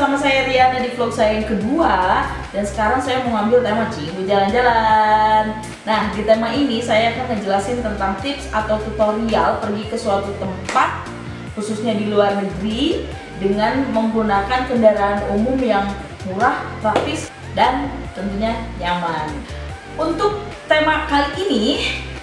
bersama saya Riana di vlog saya yang kedua. Dan sekarang saya mau ngambil tema Cinggu jalan-jalan. Nah, di tema ini saya akan ngejelasin tentang tips atau tutorial pergi ke suatu tempat, khususnya di luar negeri, dengan menggunakan kendaraan umum yang murah, praktis, dan tentunya nyaman. Untuk tema kali ini,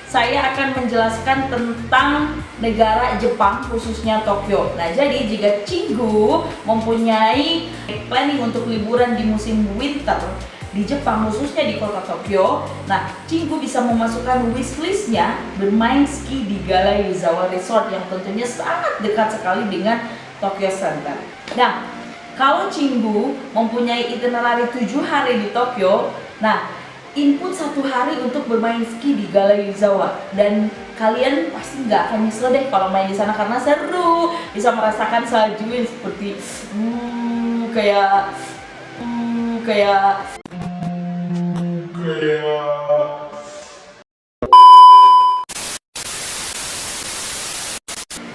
saya akan menjelaskan tentang negara Jepang, khususnya Tokyo. Nah, jadi jika Cinggu mempunyai planning untuk liburan di musim winter di Jepang, khususnya di kota Tokyo, nah Cinggu bisa memasukkan wishlistnya bermain ski di Gala Yuzawa Resort yang tentunya sangat dekat sekali dengan Tokyo Center. Nah, kalau Cinggu mempunyai itinerary 7 hari di Tokyo, nah input 1 hari untuk bermain ski di Gala Yuzawa, dan kalian pasti nggak akan nyesel deh kalau main di sana karena seru, bisa merasakan salju yang seperti kayak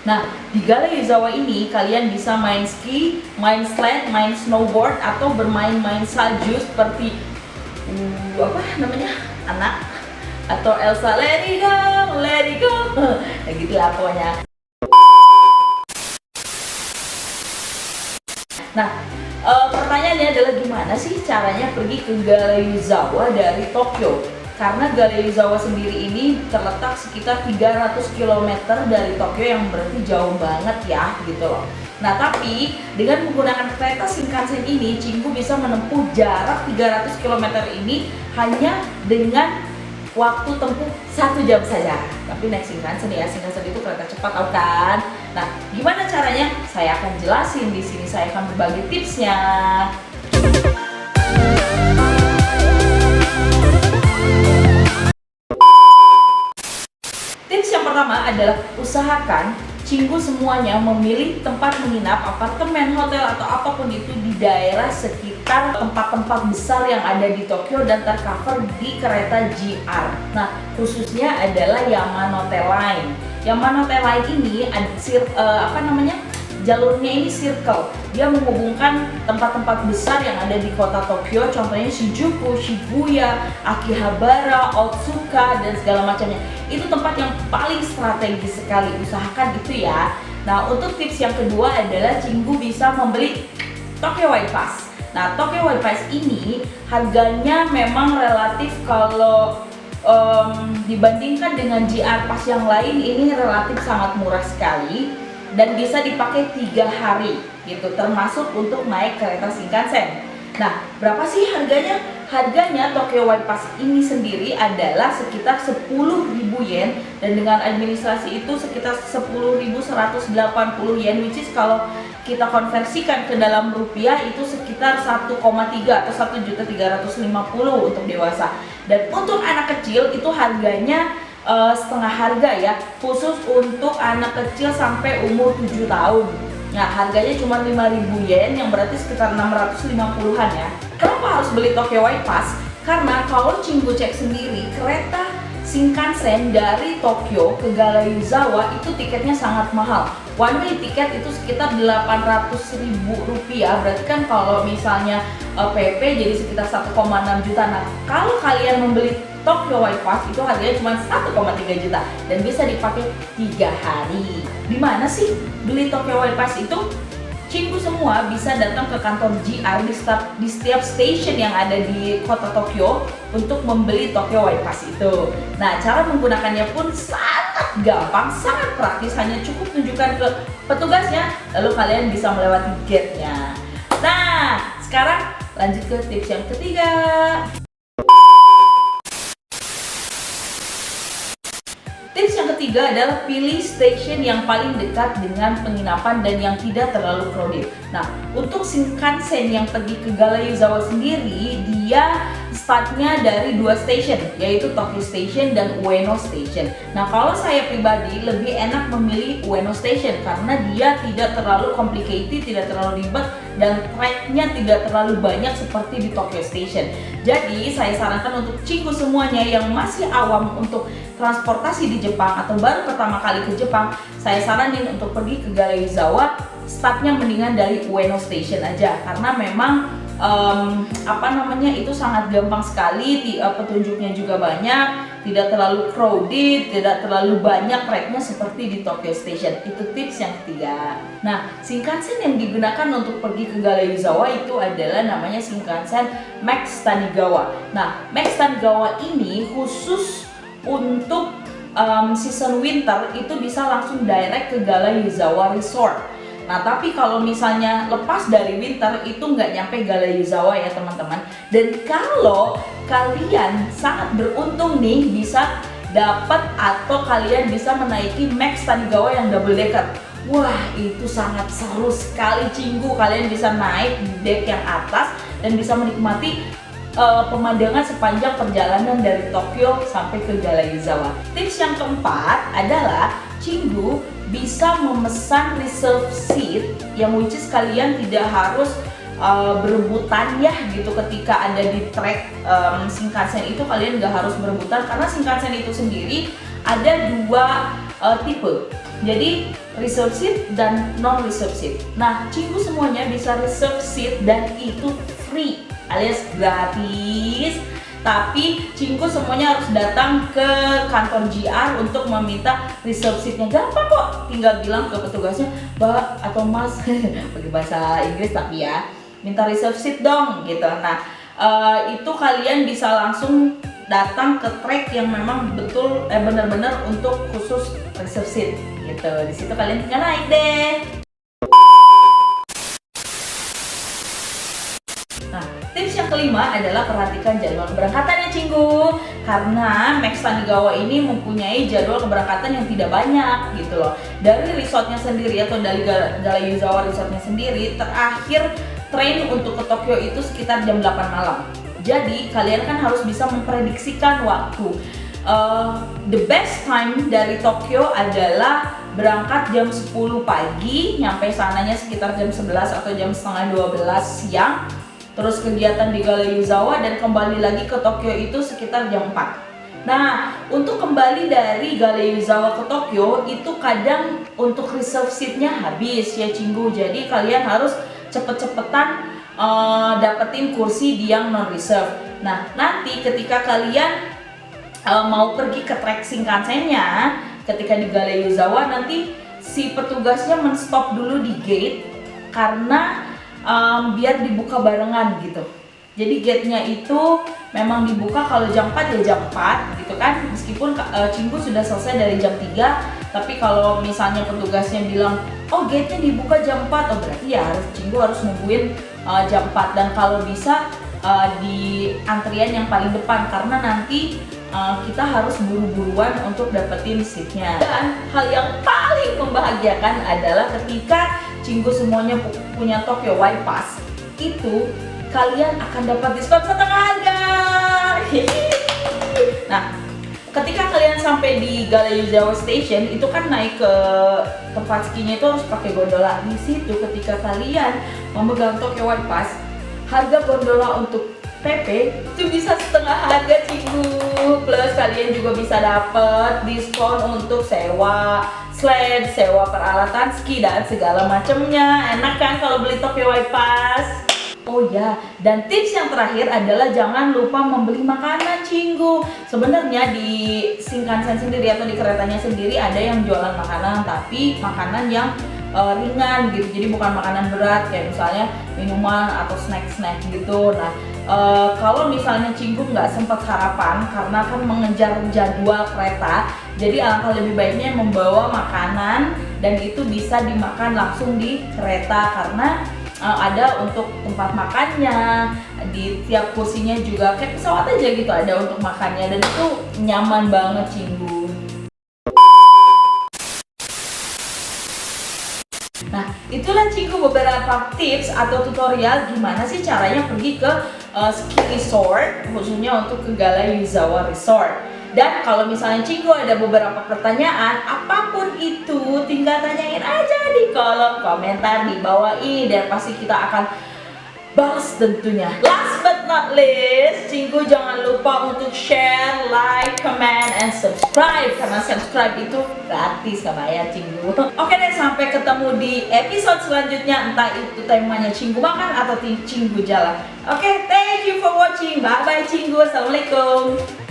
Nah, di Gala Yuzawa ini kalian bisa main ski, main sled, main snowboard, atau bermain-main salju seperti apa namanya, anak atau Elsa let it go, nah gitulah pokoknya. Nah, pertanyaannya adalah gimana sih caranya pergi ke Gala Yuzawa dari Tokyo? Karena Gala Yuzawa sendiri ini terletak sekitar 300 km dari Tokyo, yang berarti jauh banget ya gitu loh. Nah, tapi dengan menggunakan kereta Shinkansen ini, Cinggu bisa menempuh jarak 300 km ini hanya dengan waktu tempuh 1 jam saja. Tapi naik Shinkansen ya, Shinkansen itu kereta cepat, tau kan? Nah, gimana caranya? Saya akan jelasin di sini, saya akan berbagi tipsnya. Tips yang pertama adalah usahakan Cinggu semuanya memilih tempat menginap, apartemen, hotel, atau apapun itu di daerah sekitar tempat-tempat besar yang ada di Tokyo dan tercover di kereta JR. Nah, khususnya adalah Yamanote Line. Yamanote Line ini jalurnya ini circle. Dia menghubungkan tempat-tempat besar yang ada di kota Tokyo, contohnya Shinjuku, Shibuya, Akihabara, Otsuka, dan segala macamnya. Itu tempat yang paling strategis sekali, usahakan itu ya. Nah, untuk tips yang kedua adalah Cinggu bisa membeli Tokyo White Pass. Nah, Tokyo White Pass ini harganya memang relatif, kalau dibandingkan dengan JR Pass yang lain, ini relatif sangat murah sekali dan bisa dipakai 3 hari gitu, termasuk untuk naik kereta Shinkansen. Nah, berapa sih harganya? Harganya Tokyo White Pass ini sendiri adalah sekitar 10.000 yen, dan dengan administrasi itu sekitar 10.180 yen, which is kalau kita konversikan ke dalam rupiah itu sekitar 1,3 atau 1.350.000 untuk dewasa. Dan untuk anak kecil itu harganya setengah harga ya, khusus untuk anak kecil sampai umur 7 tahun. Nah, harganya cuma 5.000 yen, yang berarti sekitar 650-an ya. Kenapa harus beli Tokyo White Pass? Karena kalau Cinggu cek sendiri, kereta Shinkansen dari Tokyo ke Gala Yuzawa itu tiketnya sangat mahal. One way tiket itu sekitar 800.000 rupiah, berarti kan kalau misalnya PP jadi sekitar 1,6 juta. Nah, kalau kalian membeli Tokyo White Pass itu harganya cuma 1,3 juta dan bisa dipakai 3 hari. Di mana sih beli Tokyo White Pass itu? Cinggu semua bisa datang ke kantor JR di setiap stasiun yang ada di kota Tokyo untuk membeli Tokyo White Pass itu. Nah, cara menggunakannya pun sangat gampang, sangat praktis, hanya cukup tunjukkan ke petugasnya, lalu kalian bisa melewati gate-nya. Nah, sekarang lanjut ke tips yang ketiga. Tips yang ketiga adalah pilih stasiun yang paling dekat dengan penginapan dan yang tidak terlalu crowded. Nah, untuk Shinkansen yang pergi ke Gala Yuzawa sendiri, dia startnya dari 2 stasiun, yaitu Tokyo Station dan Ueno Station. Nah, kalau saya pribadi lebih enak memilih Ueno Station karena dia tidak terlalu complicated, tidak terlalu ribet, dan tracknya tidak terlalu banyak seperti di Tokyo Station. Jadi, saya sarankan untuk Cinggu semuanya yang masih awam untuk transportasi di Jepang atau baru pertama kali ke Jepang, saya saranin untuk pergi ke Gala Yuzawa startnya mendingan dari Ueno Station aja, karena memang itu sangat gampang sekali, petunjuknya juga banyak, tidak terlalu crowded, tidak terlalu banyak tracknya seperti di Tokyo Station. Itu tips yang ketiga. Nah, Shinkansen yang digunakan untuk pergi ke Galeyuzawa itu adalah namanya Shinkansen Max Tanigawa. Nah, Max Tanigawa ini khusus untuk season winter, itu bisa langsung direct ke Galeyuzawa Resort. Nah, tapi kalau misalnya lepas dari winter itu nggak nyampe Galeyuzawa ya teman-teman. Dan kalau kalian sangat beruntung nih bisa dapat atau kalian bisa menaiki Max Tanigawa yang double decker. Wah, itu sangat seru sekali Cinggu. Kalian bisa naik di deck yang atas dan bisa menikmati pemandangan sepanjang perjalanan dari Tokyo sampai ke Galeyuzawa. Tips yang keempat adalah Cinggu bisa memesan reserve seat yang which is kalian tidak harus berebutan ya gitu ketika ada di track Shinkansen itu. Kalian nggak harus berebutan karena Shinkansen itu sendiri ada dua tipe, jadi reserve seat dan non reserve seat. Nah, Cinggu semuanya bisa reserve seat dan itu free alias gratis. Tapi Cinggu semuanya harus datang ke kantor GR untuk meminta reserve seatnya. Gampang kok, tinggal bilang ke petugasnya, Mbak atau Mas, pakai bahasa Inggris tapi ya, minta reserve seat dong gitu. Nah, itu kalian bisa langsung datang ke track yang memang betul benar-benar untuk khusus reserve seat gitu. Di situ kalian tinggal naik deh. Tips yang kelima adalah perhatikan jadwal keberangkatannya Cinggu, karena Max Tanigawa ini mempunyai jadwal keberangkatan yang tidak banyak gitu loh. Dari resortnya sendiri atau dari Galeyuzawa resortnya sendiri, terakhir train untuk ke Tokyo itu sekitar jam 8 malam. Jadi kalian kan harus bisa memprediksikan waktu. The best time dari Tokyo adalah berangkat jam 10 pagi, nyampe sananya sekitar jam 11 atau jam setengah 12 siang. Terus kegiatan di Galeyuzawa dan kembali lagi ke Tokyo itu sekitar jam 4. Nah, untuk kembali dari Galeyuzawa ke Tokyo itu kadang untuk reserve seatnya habis ya Cinggu. Jadi kalian harus cepet-cepetan dapetin kursi di yang non reserve. Nah, nanti ketika kalian mau pergi ke track Shinkansennya, ketika di Galeyuzawa nanti si petugasnya men-stop dulu di gate karena biar dibuka barengan gitu. Jadi gate-nya itu memang dibuka kalau jam 4 ya jam 4 gitu kan. Meskipun Cinggu sudah selesai dari jam 3, tapi kalau misalnya petugasnya bilang, "Oh, gate-nya dibuka jam 4," oh berarti ya Cinggu harus nungguin jam 4. Dan kalau bisa di antrian yang paling depan karena nanti kita harus buru-buruan untuk dapetin seatnya. Dan hal yang paling membahagiakan adalah ketika Cinggu semuanya punya Tokyo White Pass, itu kalian akan dapat diskon setengah harga. Nah, ketika kalian sampai di Galeyuzawa Station itu kan naik ke tempat skinya itu harus pakai gondola. Di situ ketika kalian memegang Tokyo White Pass, harga gondola untuk PP itu bisa setengah harga Cinggu. Plus kalian juga bisa dapat diskon untuk sewa sled, sewa peralatan ski dan segala macamnya. Enak kan kalau beli Tokyo White Pass? Oh ya, dan tips yang terakhir adalah jangan lupa membeli makanan Cinggu. Sebenarnya di Shinkansen sendiri atau di keretanya sendiri ada yang jualan makanan, tapi makanan yang ringan gitu. Jadi bukan makanan berat kayak misalnya minuman atau snack-snack gitu. Nah, kalau misalnya Cinggu nggak sempat sarapan karena kan mengejar jadwal kereta, jadi alangkah lebih baiknya membawa makanan dan itu bisa dimakan langsung di kereta karena ada untuk tempat makannya, di tiap kursinya juga kayak pesawat aja gitu ada untuk makannya dan itu nyaman banget Cinggu. Nah, itulah Cinggu beberapa tips atau tutorial gimana sih caranya pergi ke ski resort, khususnya untuk ke Galeyuzawa Resort. Dan kalau misalnya Cinggu ada beberapa pertanyaan, apapun itu tinggal tanyain aja di kolom komentar di bawah ini dan pasti kita akan balas tentunya. Last but not least, Cinggu jangan lupa untuk share, like, comment, and subscribe, karena subscribe itu gratis, gak bayar Cinggu. Oke deh, sampai ketemu di episode selanjutnya, entah itu temanya Cinggu makan atau Cinggu jalan. Oke, thank you for watching. Bye bye Cinggu. Assalamualaikum.